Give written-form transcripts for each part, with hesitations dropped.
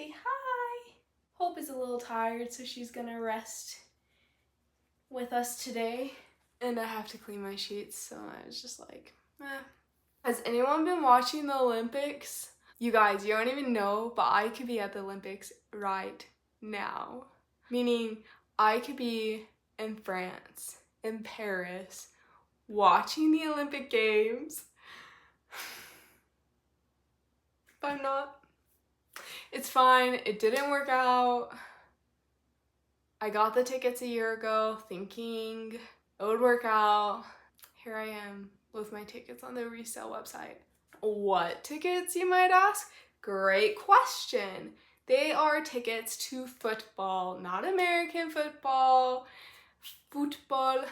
say hi. Hope is a little tired, so she's gonna rest with us today. And I have to clean my sheets, so I was just like, eh. Has anyone been watching the Olympics? You guys, you don't even know, but I could be at the Olympics right now. Meaning, I could be in France, in Paris, watching the Olympic Games. But I'm not. It's fine. It didn't work out. I got the tickets a year ago thinking it would work out. Here I am with my tickets on the resale website. What tickets, you might ask? Great question. They are tickets to football, not American football, football,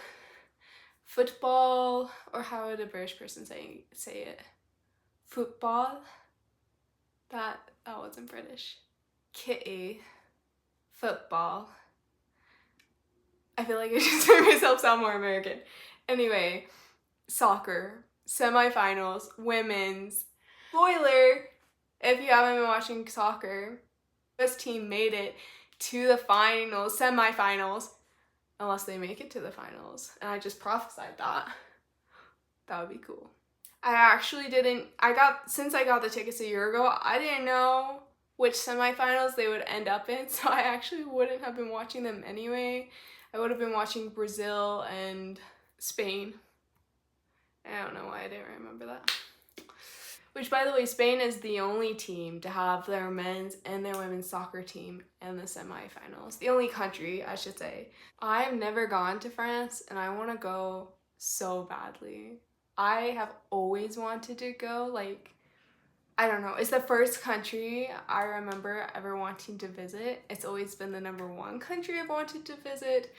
or how would a British person say it? Football? That wasn't British. Kitty. Football. I feel like I just made myself sound more American. Anyway, soccer, semifinals, women's. Spoiler, if you haven't been watching soccer, this team made it to the finals, semifinals, unless they make it to the finals. And I just prophesied that. That would be cool. Since I got the tickets a year ago, I didn't know which semifinals they would end up in, so I actually wouldn't have been watching them anyway. I would have been watching Brazil and Spain. I don't know why I didn't remember that. Which, by the way, Spain is the only team to have their men's and their women's soccer team in the semifinals. The only country, I should say. I've never gone to France, and I want to go so badly. I have always wanted to go, like, I don't know. It's the first country I remember ever wanting to visit. It's always been the #1 country I've wanted to visit.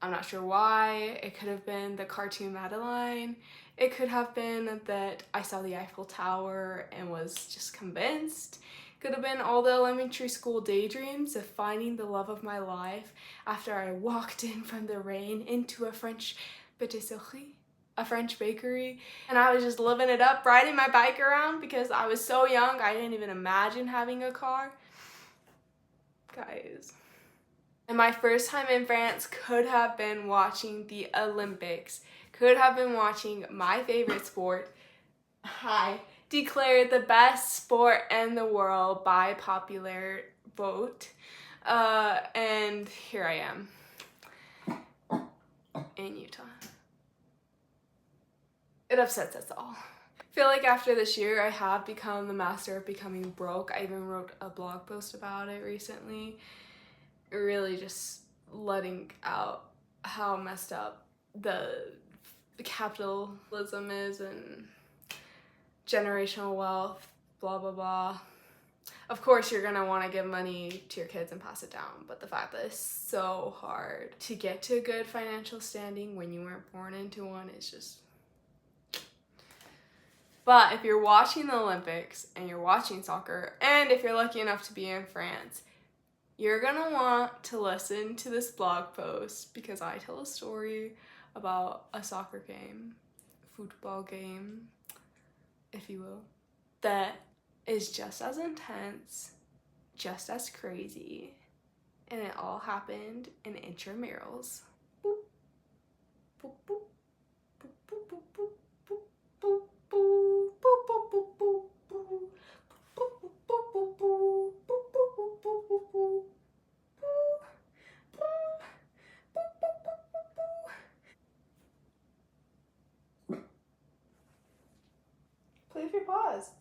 I'm not sure why. It could have been the cartoon Madeline. It could have been that I saw the Eiffel Tower and was just convinced. It could have been all the elementary school daydreams of finding the love of my life after I walked in from the rain into a French patisserie. A French bakery, and I was just living it up, riding my bike around because I was so young I didn't even imagine having a car. Guys. And my first time in France could have been watching the Olympics, could have been watching my favorite sport, declared the best sport in the world by popular vote, and here I am in Utah. It upsets us all. I feel like after this year, I have become the master of becoming broke. I even wrote a blog post about it recently. Really just letting out how messed up the capitalism is and generational wealth, blah, blah, blah. Of course, you're gonna wanna give money to your kids and pass it down, but the fact that it's so hard to get to a good financial standing when you weren't born into one is just... But if you're watching the Olympics and you're watching soccer, and if you're lucky enough to be in France, you're gonna want to listen to this blog post because I tell a story about a soccer game, football game, if you will, that is just as intense, just as crazy, and it all happened in intramurals. Boop, boop, boop, boop, boop, boop, boop, boop, boop. Play with your paws.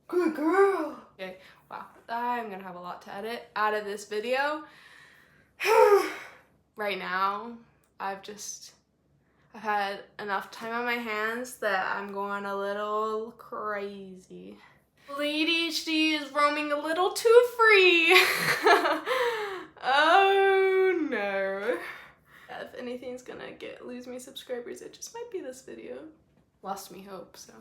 Good girl. Okay, wow, I'm gonna have a lot to edit out of this video. Right now, I've had enough time on my hands that I'm going a little crazy. ADHD is roaming a little too free. Oh no. If anything's gonna lose me subscribers, it just might be this video. Lost me hope, so.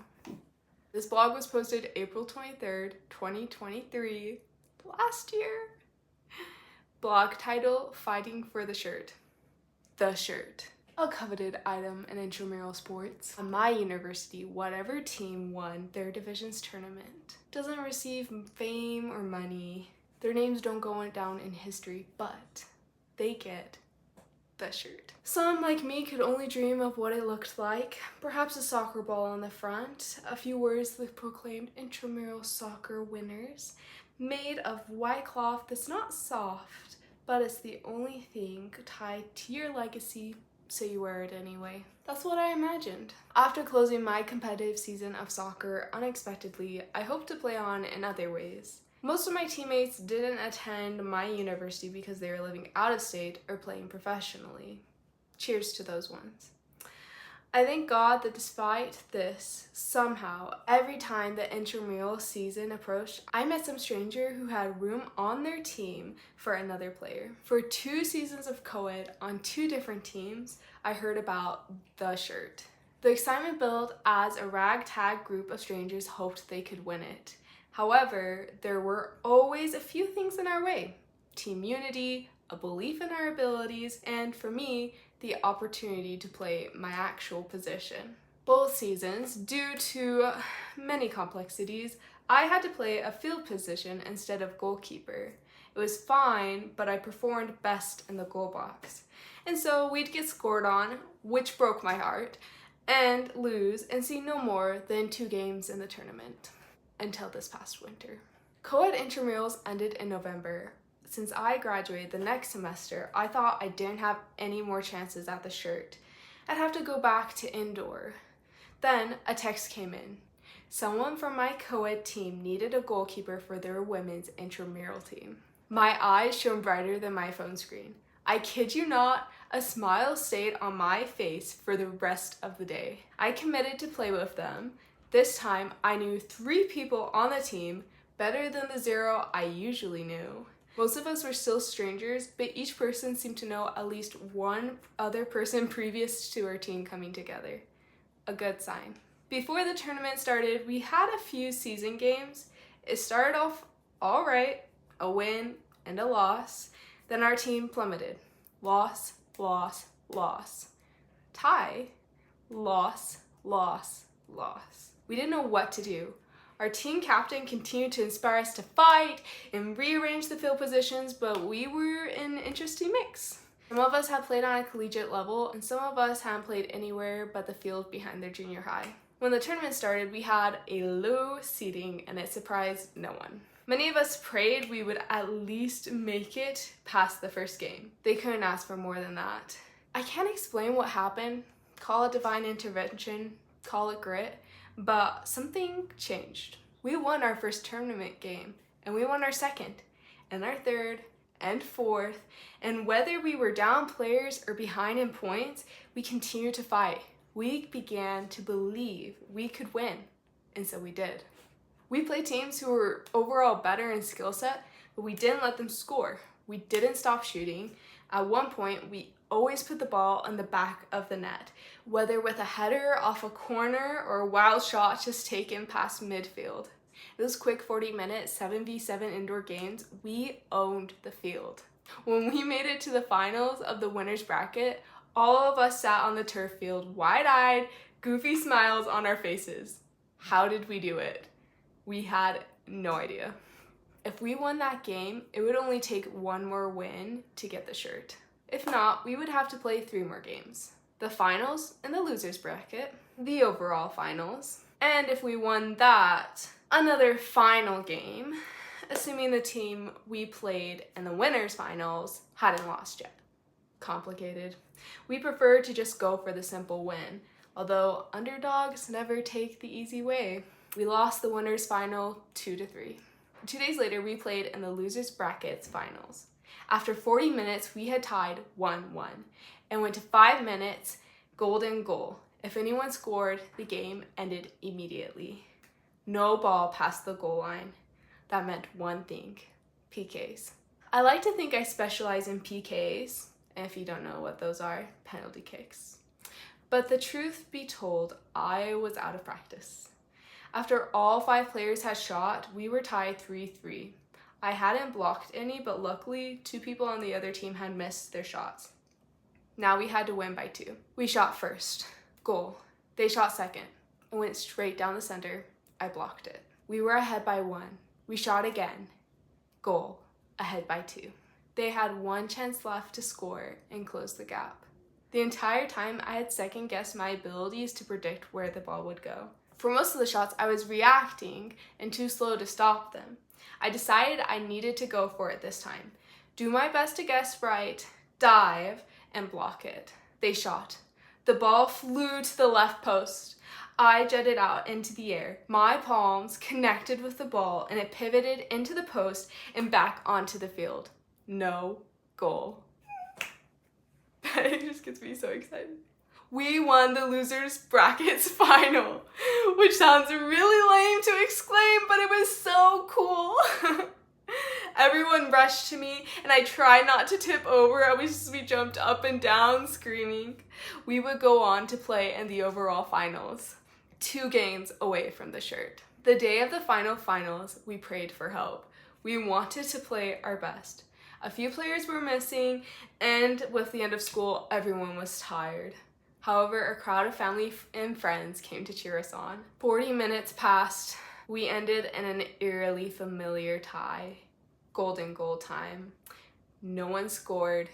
This blog was posted April 23rd, 2023, last year. Blog title, Fighting for the Shirt. The shirt. a coveted item in intramural sports. At my university, whatever team won their division's tournament doesn't receive fame or money. Their names don't go down in history, but they get the shirt. Some, like me, could only dream of what it looked like. Perhaps a soccer ball on the front, a few words that proclaimed intramural soccer winners, made of white cloth that's not soft, but it's the only thing tied to your legacy, so you wear it anyway. That's what I imagined. After closing my competitive season of soccer unexpectedly, I hope to play on in other ways. Most of my teammates didn't attend my university because they were living out of state or playing professionally. Cheers to those ones. I thank God that despite this, somehow, every time the intramural season approached, I met some stranger who had room on their team for another player. For 2 seasons of co-ed on 2 different teams, I heard about the shirt. The excitement built as a ragtag group of strangers hoped they could win it. However, there were always a few things in our way. Team unity, a belief in our abilities, and for me, the opportunity to play my actual position. Both seasons, due to many complexities, I had to play a field position instead of goalkeeper. It was fine, but I performed best in the goal box. And so we'd get scored on, which broke my heart, and lose and see no more than 2 games in the tournament. Until this past winter. Co-ed intramurals ended in November. Since I graduated the next semester, I thought I didn't have any more chances at the shirt. I'd have to go back to indoor. Then a text came in. Someone from my co-ed team needed a goalkeeper for their women's intramural team. My eyes shone brighter than my phone screen. I kid you not, a smile stayed on my face for the rest of the day. I committed to play with them. This time, I knew 3 people on the team, better than the 0 I usually knew. Most of us were still strangers, but each person seemed to know at least one other person previous to our team coming together. A good sign. Before the tournament started, we had a few season games. It started off all right, a win and a loss. Then our team plummeted. Loss, loss, loss. Tie, loss, loss, loss. We didn't know what to do. Our team captain continued to inspire us to fight and rearrange the field positions, but we were in an interesting mix. Some of us had played on a collegiate level, and some of us hadn't played anywhere but the field behind their junior high. When the tournament started, we had a low seating, and it surprised no one. Many of us prayed we would at least make it past the first game. They couldn't ask for more than that. I can't explain what happened. Call it divine intervention, call it grit. But something changed. We won our first tournament game, and we won our second, and our third, and fourth, and whether we were down players or behind in points, we continued to fight. We began to believe we could win, and so we did. We played teams who were overall better in skill set, but we didn't let them score. We didn't stop shooting. At one point, we always put the ball in the back of the net, whether with a header off a corner or a wild shot just taken past midfield. Those quick 40-minute 7v7 indoor games, we owned the field. When we made it to the finals of the winners bracket, all of us sat on the turf field, wide-eyed, goofy smiles on our faces. How did we do it? We had no idea. If we won that game, it would only take 1 more win to get the shirt. If not, we would have to play 3 more games. The finals and the losers bracket, the overall finals, and if we won that, another final game, assuming the team we played in the winners finals hadn't lost yet. Complicated. We preferred to just go for the simple win, although underdogs never take the easy way. We lost the winners final 2-3. 2 days later, we played in the losers brackets finals. After 40 minutes, we had tied 1-1 and went to 5 minutes, golden goal. If anyone scored, the game ended immediately. No ball past the goal line. That meant one thing, PKs. I like to think I specialize in PKs, and if you don't know what those are, penalty kicks. But the truth be told, I was out of practice. After all 5 players had shot, we were tied 3-3. I hadn't blocked any, but luckily 2 people on the other team had missed their shots. Now we had to win by 2. We shot first. Goal. They shot second. It went straight down the center. I blocked it. We were ahead by 1. We shot again. Goal. Ahead by 2. They had 1 chance left to score and close the gap. The entire time I had second-guessed my abilities to predict where the ball would go. For most of the shots, I was reacting and too slow to stop them. I decided I needed to go for it this time. Do my best to guess right, dive, and block it. They shot. The ball flew to the left post. I jetted out into the air. My palms connected with the ball and it pivoted into the post and back onto the field. No goal. It just gets me so excited. We won the losers brackets final, which sounds really lame to exclaim, but it was so cool. Everyone rushed to me and I tried not to tip over. We jumped up and down screaming. We would go on to play in the overall finals, 2 games away from the shirt. The day of the finals, we prayed for help. We wanted to play our best. A few players were missing, and with the end of school, everyone was tired. However, a crowd of family and friends came to cheer us on. 40 minutes passed. We ended in an eerily familiar tie. Golden goal time. No one scored.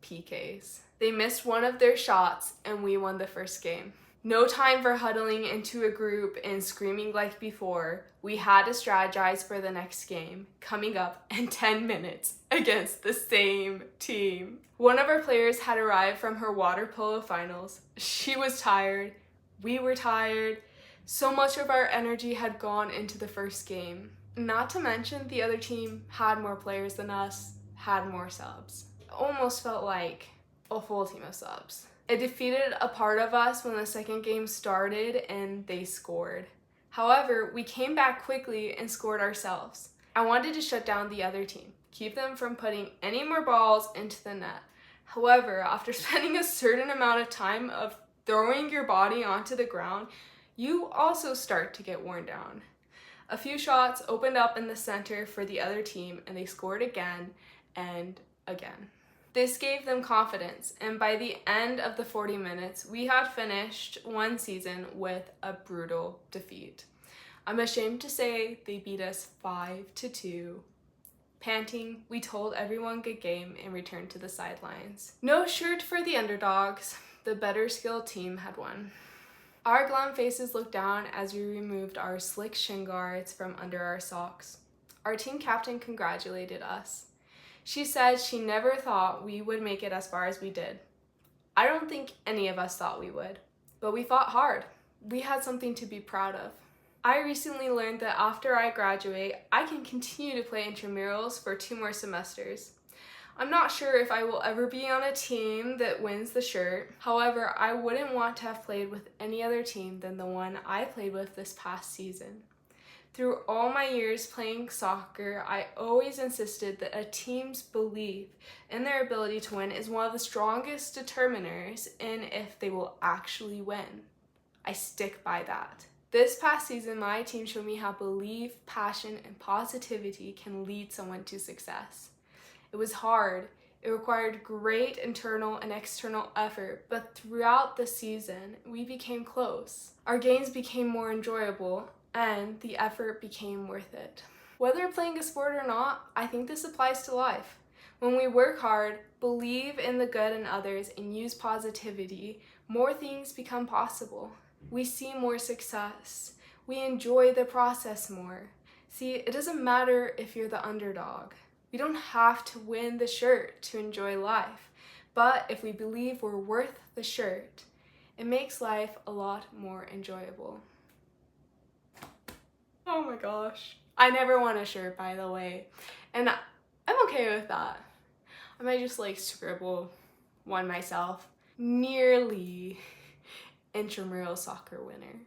PKs. They missed one of their shots, and we won the first game. No time for huddling into a group and screaming like before. We had to strategize for the next game, coming up in 10 minutes against the same team. One of our players had arrived from her water polo finals. She was tired. We were tired. So much of our energy had gone into the first game. Not to mention the other team had more players than us, had more subs. It almost felt like a full team of subs. It defeated a part of us when the second game started and they scored. However, we came back quickly and scored ourselves. I wanted to shut down the other team, keep them from putting any more balls into the net. However, after spending a certain amount of time of throwing your body onto the ground, you also start to get worn down. A few shots opened up in the center for the other team and they scored again and again. This gave them confidence, and by the end of the 40 minutes, we had finished one season with a brutal defeat. I'm ashamed to say they beat us 5-2. Panting, we told everyone good game and returned to the sidelines. No shirt for the underdogs. The better skilled team had won. Our glum faces looked down as we removed our slick shin guards from under our socks. Our team captain congratulated us. She said she never thought we would make it as far as we did. I don't think any of us thought we would, but we fought hard. We had something to be proud of. I recently learned that after I graduate, I can continue to play intramurals for 2 more semesters. I'm not sure if I will ever be on a team that wins the shirt. However, I wouldn't want to have played with any other team than the one I played with this past season. Through all my years playing soccer, I always insisted that a team's belief in their ability to win is one of the strongest determiners in if they will actually win. I stick by that. This past season, my team showed me how belief, passion, and positivity can lead someone to success. It was hard. It required great internal and external effort, but throughout the season, we became close. Our games became more enjoyable, and the effort became worth it. Whether playing a sport or not, I think this applies to life. When we work hard, believe in the good in others, and use positivity, more things become possible. We see more success. We enjoy the process more. See, it doesn't matter if you're the underdog. We don't have to win the shirt to enjoy life, but if we believe we're worth the shirt, it makes life a lot more enjoyable. Oh my gosh. I never won a shirt, by the way, and I'm okay with that. I might just scribble one myself. Nearly intramural soccer winner.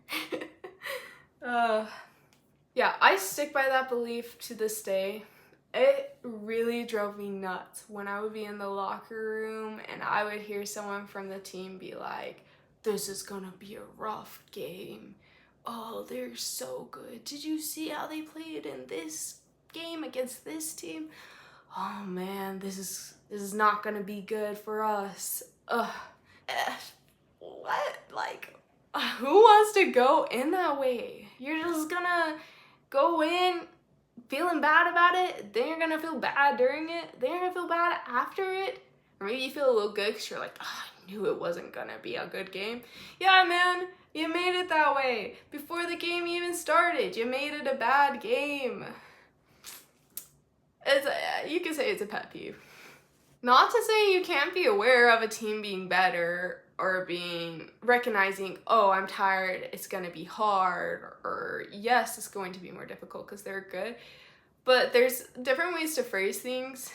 Yeah, I stick by that belief to this day. It really drove me nuts when I would be in the locker room and I would hear someone from the team be like, "This is gonna be a rough game. Oh, they're so good. Did you see how they played in this game against this team? Oh man, this is not gonna be good for us. Ugh. What? Like, who wants to go in that way? You're just gonna go in feeling bad about it, then you're gonna feel bad during it, then you're gonna feel bad after it, or maybe you feel a little good because you're like, oh, I knew it wasn't gonna be a good game. Yeah, man, you made it that way. Before the game even started, you made it a bad game. You can say it's a pet peeve. Not to say you can't be aware of a team being better or recognizing, oh, I'm tired, it's gonna be hard, or yes, it's going to be more difficult because they're good. But there's different ways to phrase things,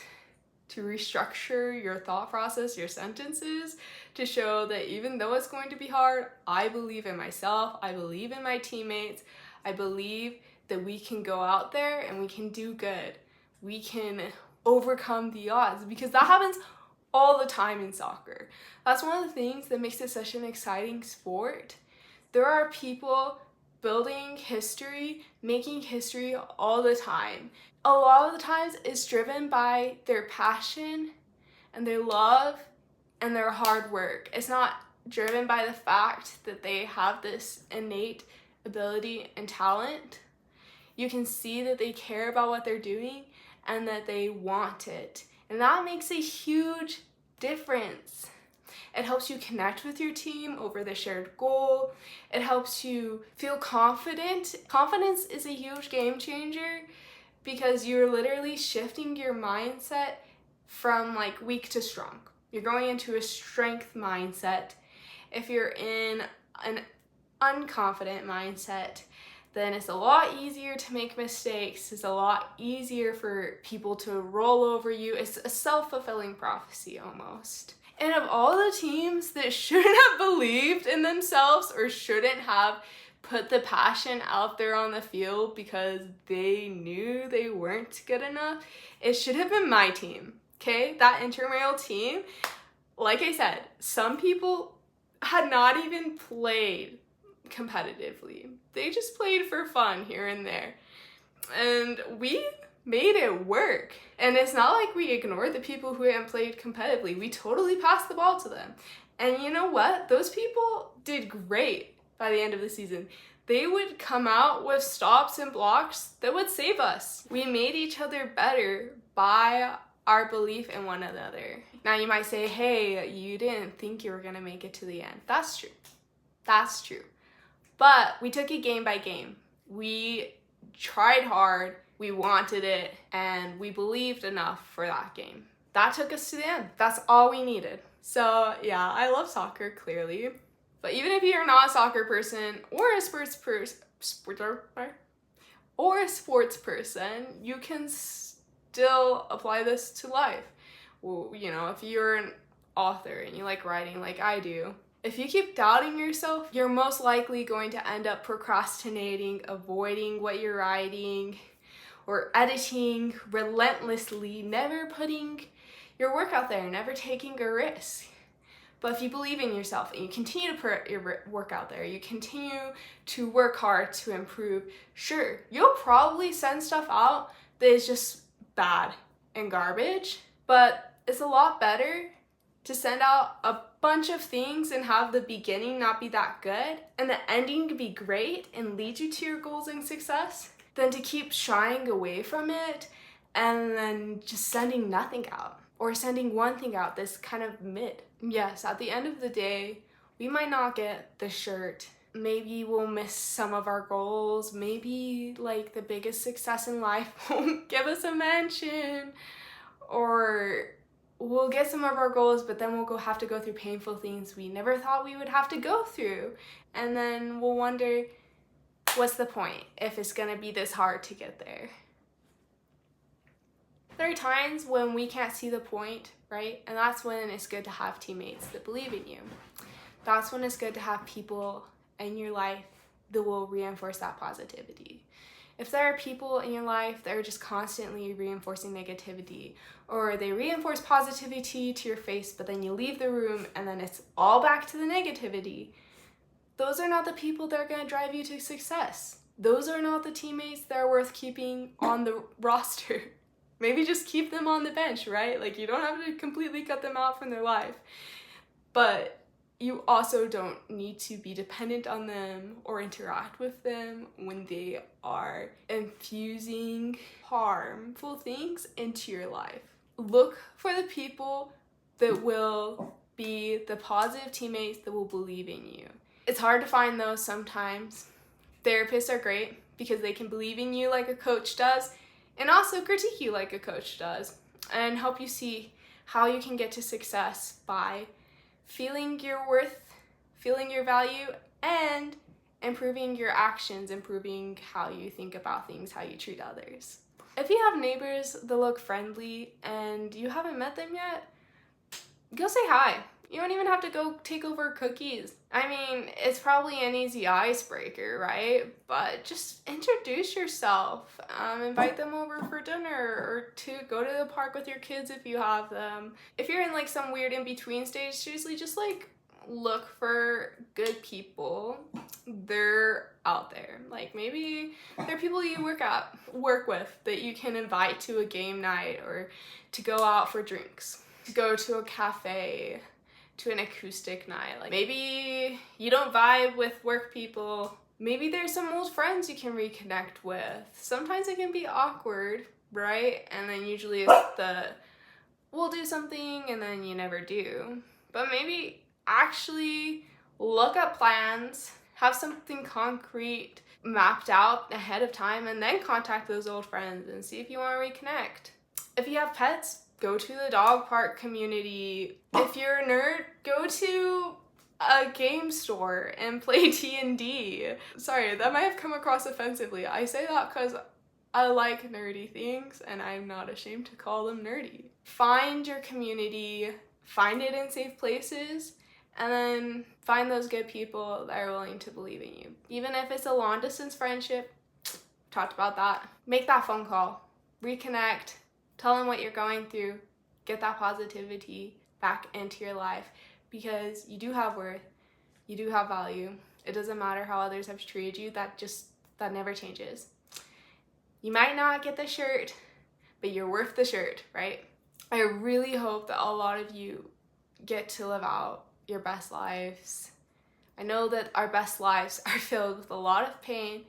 to restructure your thought process, your sentences, to show that even though it's going to be hard, I believe in myself, I believe in my teammates, I believe that we can go out there and we can do good. We can overcome the odds, because that happens all the time in soccer. That's one of the things that makes it such an exciting sport. There are people building history, making history all the time. A lot of the times it's driven by their passion and their love and their hard work. It's not driven by the fact that they have this innate ability and talent. You can see that they care about what they're doing and that they want it. And that makes a huge difference. It helps you connect with your team over the shared goal. It helps you feel confident. Confidence is a huge game changer because you're literally shifting your mindset from like weak to strong. You're going into a strength mindset. If you're in an unconfident mindset, then it's a lot easier to make mistakes. It's a lot easier for people to roll over you. It's a self-fulfilling prophecy almost. And of all the teams that shouldn't have believed in themselves or shouldn't have put the passion out there on the field because they knew they weren't good enough, it should have been my team, okay? That intramural team, like I said, some people had not even played competitively. They just played for fun here and there. And we made it work. And it's not like we ignored the people who hadn't played competitively. We totally passed the ball to them. And you know what? Those people did great by the end of the season. They would come out with stops and blocks that would save us. We made each other better by our belief in one another. Now you might say, hey, you didn't think you were gonna make it to the end. That's true. That's true. But we took it game by game. We tried hard, we wanted it, and we believed enough for that game. That took us to the end. That's all we needed. So yeah, I love soccer, clearly. But even if you're not a soccer person or a sports person, you can still apply this to life. Well, you know, if you're an author and you like writing like I do, if you keep doubting yourself, you're most likely going to end up procrastinating, avoiding what you're writing, or editing relentlessly, never putting your work out there, never taking a risk. But if you believe in yourself and you continue to put your work out there, you continue to work hard to improve, sure, you'll probably send stuff out that is just bad and garbage, but it's a lot better to send out a bunch of things and have the beginning not be that good and the ending be great and lead you to your goals and success than to keep shying away from it and then just sending nothing out or sending one thing out that's kind of mid. Yes, at the end of the day, we might not get the shirt. Maybe we'll miss some of our goals. Maybe like the biggest success in life won't give us a mention, or we'll get some of our goals, but then we'll have to go through painful things we never thought we would have to go through. And then we'll wonder, what's the point if it's gonna be this hard to get there? There are times when we can't see the point, right? And that's when it's good to have teammates that believe in you. That's when it's good to have people in your life that will reinforce that positivity. If there are people in your life that are just constantly reinforcing negativity, or they reinforce positivity to your face, but then you leave the room and then it's all back to the negativity, those are not the people that are going to drive you to success. Those are not the teammates that are worth keeping on the roster. Maybe just keep them on the bench, right? Like, you don't have to completely cut them out from their life. but you also don't need to be dependent on them or interact with them when they are infusing harmful things into your life. Look for the people that will be the positive teammates that will believe in you. It's hard to find those sometimes. Therapists are great because they can believe in you like a coach does and also critique you like a coach does and help you see how you can get to success by feeling your worth, feeling your value, and improving your actions, improving how you think about things, how you treat others. If you have neighbors that look friendly and you haven't met them yet, go say hi. You don't even have to go take over cookies. I mean, it's probably an easy icebreaker, right? But just introduce yourself. Invite them over for dinner or to go to the park with your kids if you have them. If you're in like some weird in-between stage, seriously, just like look for good people. They're out there. Like maybe they're people you work with that you can invite to a game night or to go out for drinks, to go to a cafe, to an acoustic night. Like maybe you don't vibe with work people. Maybe there's some old friends you can reconnect with. Sometimes it can be awkward, right? And then usually it's we'll do something and then you never do. But maybe actually look at plans, have something concrete mapped out ahead of time, and then contact those old friends and see if you want to reconnect. If you have pets, go to the dog park community. If you're a nerd, go to a game store and play D&D. Sorry, that might have come across offensively. I say that because I like nerdy things and I'm not ashamed to call them nerdy. Find your community, find it in safe places, and then find those good people that are willing to believe in you. Even if it's a long distance friendship, talked about that. Make that phone call, reconnect, tell them what you're going through, get that positivity back into your life because you do have worth, you do have value. It doesn't matter how others have treated you, that never changes. You might not get the shirt, but you're worth the shirt, right? I really hope that a lot of you get to live out your best lives. I know that our best lives are filled with a lot of pain,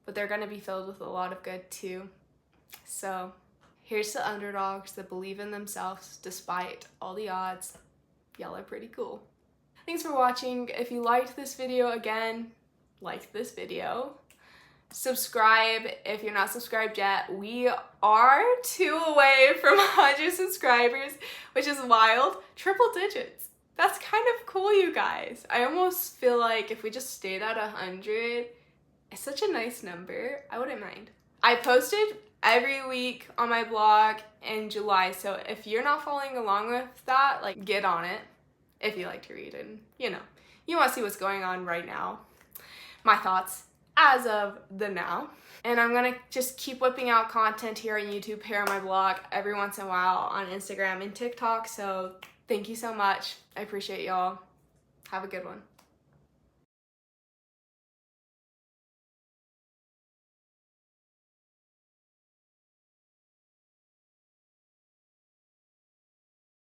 but they're gonna be filled with a lot of good too. So here's to underdogs that believe in themselves despite all the odds. Y'all are pretty cool. Thanks for watching. If you liked this video, again, like this video. Subscribe if you're not subscribed yet. We are 2 away from 100 subscribers, which is wild. Triple digits. That's kind of cool, you guys. I almost feel like if we just stayed at 100, it's such a nice number. I wouldn't mind. I posted every week on my blog in July, so if you're not following along with that, like, get on it if you like to read and, you want to see what's going on right now. My thoughts as of the now. And I'm gonna just keep whipping out content here on YouTube, here on my blog, every once in a while on Instagram and TikTok, so thank you so much. I appreciate y'all. Have a good one.